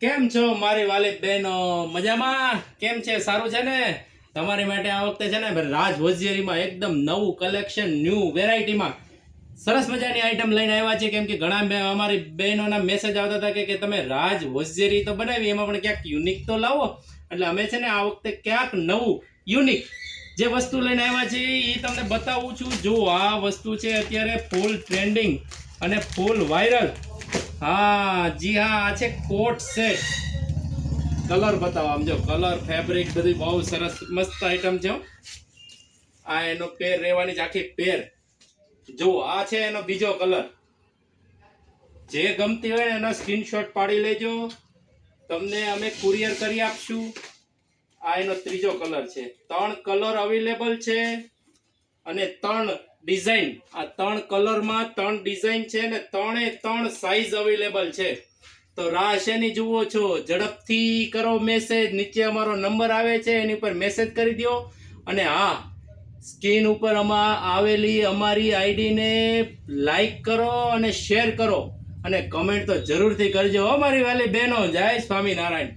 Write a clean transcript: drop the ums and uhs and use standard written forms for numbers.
કેમ છો મારી વાલી બહેનો? મજામાં? કેમ છે? સારું છે ને? તમારી માટે આ વખતે છે ને રાજ હોશિયારીમાં એકદમ નવું કલેક્શન, ન્યૂ વેરાયટીમાં સરસ મજાની આઈટમ લઈને આવ્યા છે. કેમ કે ઘણા અમારી બહેનોના મેસેજ આવતા હતા કે તમે રાજ હોશિયારી તો બનાવી, એમાં પણ ક્યાંક યુનિક તો લાવો. એટલે અમે છે ને આ વખતે ક્યાંક નવું યુનિક જે વસ્તુ લઈને આવ્યા છે એ તમને બતાવું છું. જો આ વસ્તુ છે અત્યારે ફૂલ ટ્રેન્ડિંગ અને ફૂલ વાયરલ. હા જી હા, આ છે કોટ સેટ. કલર બતાવો, આમ જો કલર, ફેબ્રિક બધી બહુ સરસ મસ્ત આઈટમ છે. આ એનો પેર રહેવાની જ આખી પેર. જો આ છે એનો બીજો કલર. જે ગમતી હોય ને એનો સ્ક્રીનશોટ પાડી લેજો, તમને અમે કુરિયર કરી આપશું. આ એનો ત્રીજો કલર છે. 3 કલર અવેલેબલ છે અને 3 ડિઝાઇન. આ 3 કલરમાં 3 ડિઝાઇન છે ને 3 સાઈઝ અવેલેબલ છે. તો રાહ શેની જુઓ છો? ઝડપથી કરો મેસેજ. નીચે અમારો નંબર આવે છે એની પર મેસેજ કરી દો. અને હા, સ્ક્રીન ઉપર આવેલી અમારી આઈડીને લાઈક કરો અને શેર કરો અને કમેન્ટ તો જરૂરથી કરજો હો મારી વાલી બહેનો. જય સ્વામિનારાયણ.